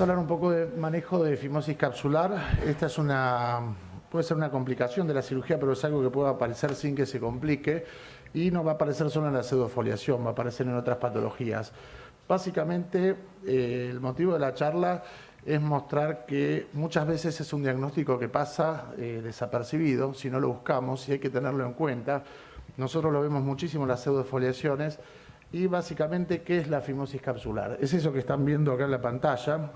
Vamos a hablar un poco de manejo de fimosis capsular. Esta es puede ser una complicación de la cirugía, pero es algo que puede aparecer sin que se complique y no va a aparecer solo en la pseudofoliación, va a aparecer en otras patologías. Básicamente, el motivo de la charla es mostrar que muchas veces es un diagnóstico que pasa desapercibido si no lo buscamos y hay que tenerlo en cuenta. Nosotros lo vemos muchísimo en las pseudofoliaciones. Y básicamente, ¿qué es la fimosis capsular? Es eso que están viendo acá en la pantalla.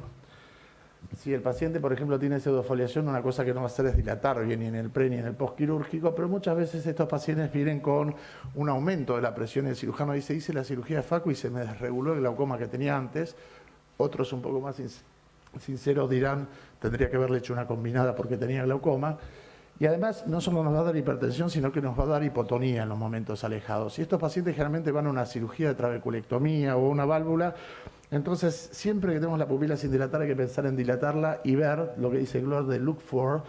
Si el paciente, por ejemplo, tiene pseudofoliación, una cosa que no va a hacer es dilatar bien ni en el pre ni en el postquirúrgico, pero muchas veces estos pacientes vienen con un aumento de la presión. El cirujano dice, hice la cirugía de Facu y se me desreguló el glaucoma que tenía antes. Otros un poco más sinceros dirán, tendría que haberle hecho una combinada porque tenía glaucoma. Y además no solo nos va a dar hipertensión, sino que nos va a dar hipotonía en los momentos alejados. Y estos pacientes generalmente van a una cirugía de trabeculectomía o una válvula. Entonces, siempre que tenemos la pupila sin dilatar, hay que pensar en dilatarla y ver lo que dice Glor de look for,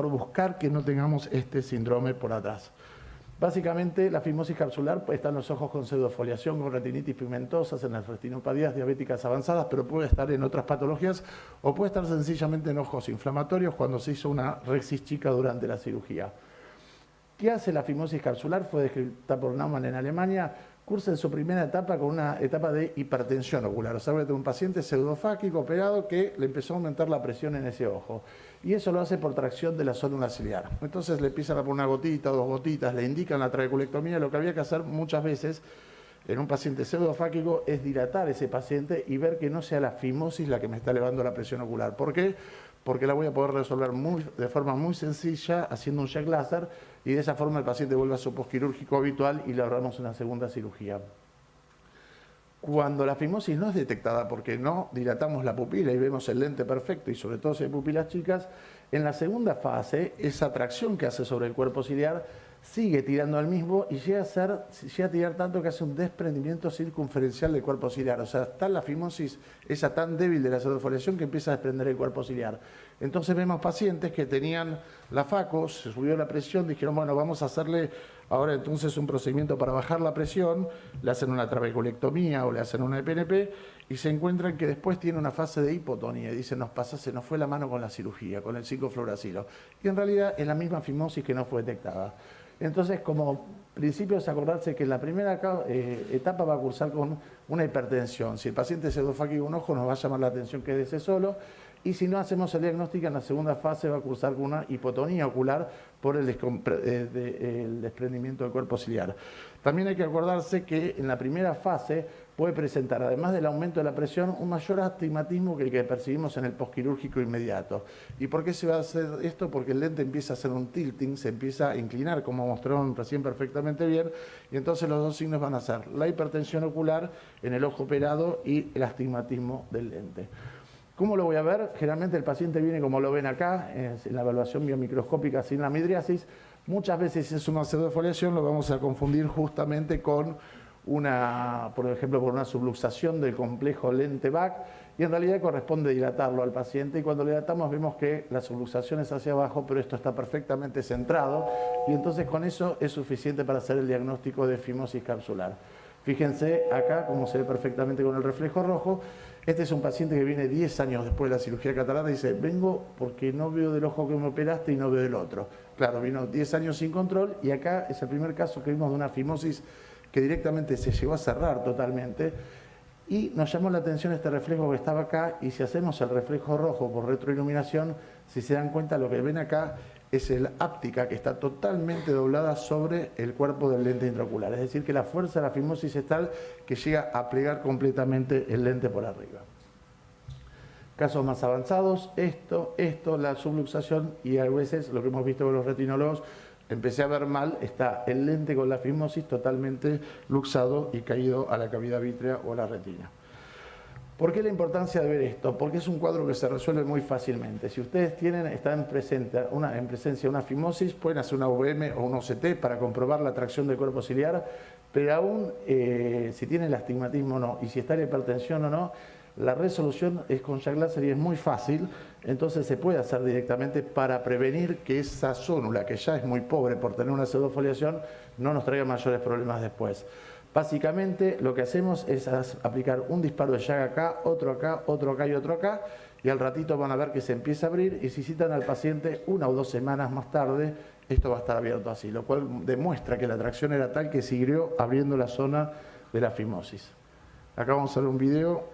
buscar que no tengamos este síndrome por atrás. Básicamente, la fimosis capsular está en los ojos con pseudofoliación, con retinitis pigmentosas, en las retinopatías diabéticas avanzadas, pero puede estar en otras patologías o puede estar sencillamente en ojos inflamatorios cuando se hizo una rexis chica durante la cirugía. ¿Qué hace la fimosis capsular? Fue descrita por Naumann en Alemania. Cursa en su primera etapa con una etapa de hipertensión ocular. O sea, de un paciente pseudofáquico operado que le empezó a aumentar la presión en ese ojo. Y eso lo hace por tracción de la zona ciliar. Entonces le empiezan a poner una gotita, dos gotitas, le indican la trabeculectomía. Lo que había que hacer muchas veces en un paciente pseudofáquico es dilatar ese paciente y ver que no sea la fimosis la que me está elevando la presión ocular. ¿Por qué? Porque la voy a poder resolver de forma muy sencilla haciendo un check láser y de esa forma el paciente vuelve a su postquirúrgico habitual y le ahorramos una segunda cirugía. Cuando la fimosis no es detectada porque no dilatamos la pupila y vemos el lente perfecto y sobre todo si hay pupilas chicas, en la segunda fase esa tracción que hace sobre el cuerpo ciliar sigue tirando al mismo y llega a tirar tanto que hace un desprendimiento circunferencial del cuerpo ciliar. O sea, está la fimosis esa tan débil de la pseudofoliación que empieza a desprender el cuerpo ciliar. Entonces vemos pacientes que tenían la FACO, se subió la presión, dijeron, bueno, vamos a hacerle ahora entonces un procedimiento para bajar la presión, le hacen una trabeculectomía o le hacen una EPNP y se encuentran que después tiene una fase de hipotonía y dicen, se nos fue la mano con la cirugía, con el 5-fluoracilo. Y en realidad es la misma fimosis que no fue detectada. Entonces, como principio es acordarse que la primera etapa va a cursar con una hipertensión. Si el paciente es pseudofáquico de un ojo, nos va a llamar la atención que es de ese solo. Y si no hacemos el diagnóstico, en la segunda fase va a cursar con una hipotonía ocular por el desprendimiento del cuerpo ciliar. También hay que acordarse que en la primera fase puede presentar, además del aumento de la presión, un mayor astigmatismo que el que percibimos en el postquirúrgico inmediato. ¿Y por qué se va a hacer esto? Porque el lente empieza a hacer un tilting, se empieza a inclinar, como mostraron recién perfectamente bien, y entonces los dos signos van a ser la hipertensión ocular en el ojo operado y el astigmatismo del lente. ¿Cómo lo voy a ver? Generalmente el paciente viene como lo ven acá, en la evaluación biomicroscópica sin la midriasis. Muchas veces es una pseudofoliación, lo vamos a confundir justamente con por ejemplo, por una subluxación del complejo lente-BAC, y en realidad corresponde dilatarlo al paciente, y cuando le dilatamos vemos que la subluxación es hacia abajo, pero esto está perfectamente centrado, y entonces con eso es suficiente para hacer el diagnóstico de fimosis capsular. Fíjense acá cómo se ve perfectamente con el reflejo rojo. Este es un paciente que viene 10 años después de la cirugía de catarata y dice, vengo porque no veo del ojo que me operaste y no veo del otro. Claro, vino 10 años sin control y acá es el primer caso que vimos de una fimosis que directamente se llegó a cerrar totalmente y nos llamó la atención este reflejo que estaba acá y si hacemos el reflejo rojo por retroiluminación, si se dan cuenta lo que ven acá es el áptica que está totalmente doblada sobre el cuerpo del lente intraocular. Es decir, que la fuerza de la fimosis es tal que llega a plegar completamente el lente por arriba. Casos más avanzados, la subluxación y a veces lo que hemos visto con los retinólogos, empecé a ver mal, está el lente con la fimosis totalmente luxado y caído a la cavidad vítrea o a la retina. ¿Por qué la importancia de ver esto? Porque es un cuadro que se resuelve muy fácilmente. Si ustedes están en presencia de una fimosis, pueden hacer una UVM o un OCT para comprobar la tracción del cuerpo ciliar, pero aún si tiene el astigmatismo o no, y si está la hipertensión o no, la resolución es con Jack Laser y es muy fácil, entonces se puede hacer directamente para prevenir que esa zónula, que ya es muy pobre por tener una pseudofoliación, no nos traiga mayores problemas después. Básicamente lo que hacemos es aplicar un disparo de llaga acá, otro acá, otro acá y otro acá, y al ratito van a ver que se empieza a abrir, y si citan al paciente 1 o 2 semanas más tarde, esto va a estar abierto así, lo cual demuestra que la tracción era tal que siguió abriendo la zona de la fimosis. Acá vamos a ver un video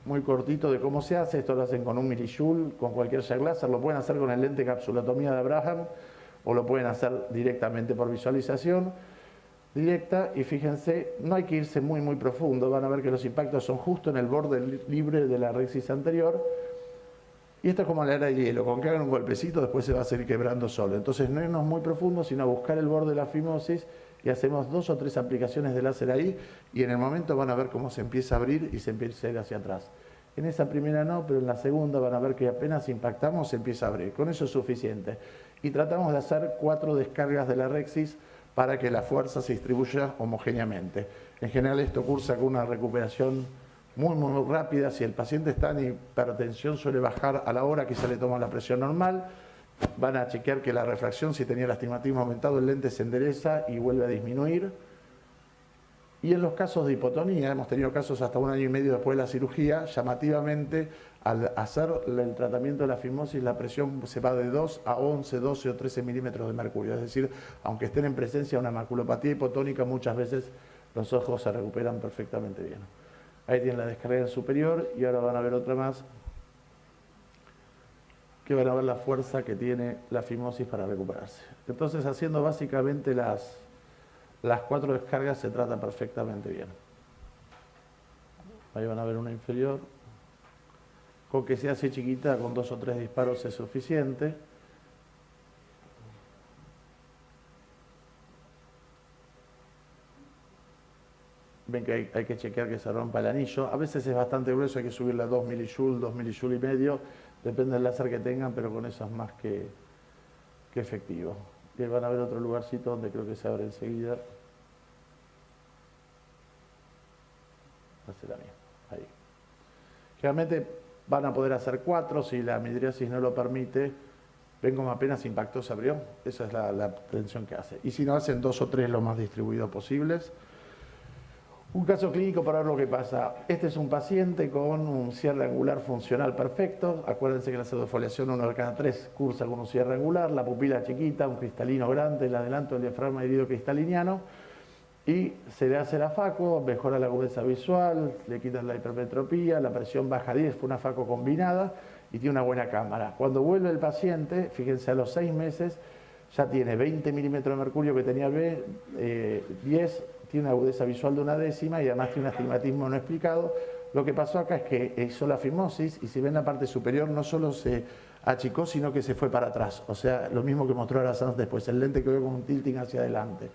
muy cortito de cómo se hace. Esto lo hacen con un milijoule, con cualquier jet laser, lo pueden hacer con el lente capsulotomía de Abraham o lo pueden hacer directamente por visualización directa, y fíjense, no hay que irse muy profundo, van a ver que los impactos son justo en el borde libre de la rexis anterior, y esto es como la era de hielo, con que hagan un golpecito después se va a seguir quebrando solo. Entonces no irnos muy profundo, sino buscar el borde de la fimosis, y hacemos 2 o 3 aplicaciones de láser ahí, y en el momento van a ver cómo se empieza a abrir y se empieza a ir hacia atrás. En esa primera no, pero en la segunda van a ver que apenas impactamos se empieza a abrir. Con eso es suficiente. Y tratamos de hacer 4 descargas de la rexis para que la fuerza se distribuya homogéneamente. En general esto cursa con una recuperación muy rápida. Si el paciente está en hipertensión suele bajar a la hora que se le toma la presión normal. Van a chequear que la refracción, si tenía el astigmatismo aumentado, el lente se endereza y vuelve a disminuir. Y en los casos de hipotonía, hemos tenido casos hasta 1 año y medio después de la cirugía, llamativamente, al hacer el tratamiento de la fimosis, la presión se va de 2 a 11, 12 o 13 milímetros de mercurio. Es decir, aunque estén en presencia de una maculopatía hipotónica, muchas veces los ojos se recuperan perfectamente bien. Ahí tienen la descarga superior, y ahora van a ver otra más, que van a ver la fuerza que tiene la fimosis para recuperarse. Entonces, haciendo básicamente las 4 descargas se trata perfectamente bien. Ahí van a ver una inferior. Con que sea así chiquita, con 2 o 3 disparos es suficiente. Ven que hay que chequear que se rompa el anillo. A veces es bastante grueso, hay que subirle a 2 milijoule, 2 milijoule y medio. Depende del láser que tengan, pero con eso es más que efectivo. Y van a ver otro lugarcito donde creo que se abre enseguida. Hace la mía. Ahí. Generalmente van a poder hacer 4, si la midriasis no lo permite. Ven como apenas impactó se abrió. Esa es la tensión que hace. Y si no, hacen 2 o 3 lo más distribuidos posibles. Un caso clínico para ver lo que pasa. Este es un paciente con un cierre angular funcional perfecto. Acuérdense que la pseudofoliación 1 de cada 3 cursa con un cierre angular, la pupila chiquita, un cristalino grande, el adelanto del diafragma herido cristaliniano, y se le hace la FACO, mejora la agudeza visual, le quitan la hipermetropía, la presión baja a 10, fue una FACO combinada y tiene una buena cámara. Cuando vuelve el paciente, fíjense, a los 6 meses ya tiene 20 milímetros de mercurio que tenía 10, tiene una agudeza visual de 1/10 y además tiene un astigmatismo no explicado. Lo que pasó acá es que hizo la fimosis y si ven la parte superior no solo se achicó, sino que se fue para atrás. O sea, lo mismo que mostró Arazanz después, el lente quedó con un tilting hacia adelante.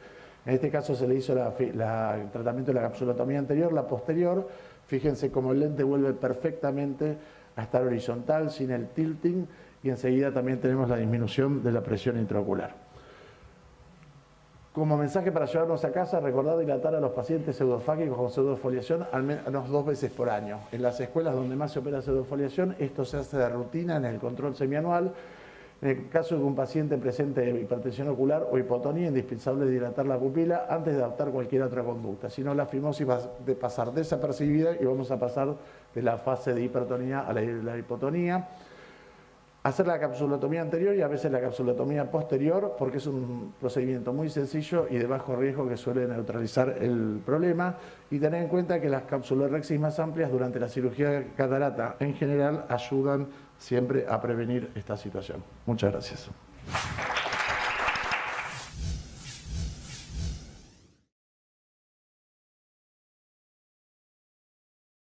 En este caso se le hizo el tratamiento de la capsulotomía anterior, la posterior. Fíjense cómo el lente vuelve perfectamente a estar horizontal, sin el tilting, y enseguida también tenemos la disminución de la presión intraocular. Como mensaje para llevarnos a casa, recordad dilatar a los pacientes pseudofágicos con pseudofoliación al menos 2 veces por año. En las escuelas donde más se opera pseudofoliación, esto se hace de rutina en el control semianual. En el caso de un paciente presente hipertensión ocular o hipotonía, indispensable dilatar la pupila antes de adoptar cualquier otra conducta. Si no, la fimosis va a pasar desapercibida y vamos a pasar de la fase de hipertonía a la hipotonía. Hacer la capsulotomía anterior y a veces la capsulotomía posterior, porque es un procedimiento muy sencillo y de bajo riesgo que suele neutralizar el problema. Y tener en cuenta que las capsulorexis más amplias durante la cirugía de catarata en general ayudan siempre a prevenir esta situación. Muchas gracias.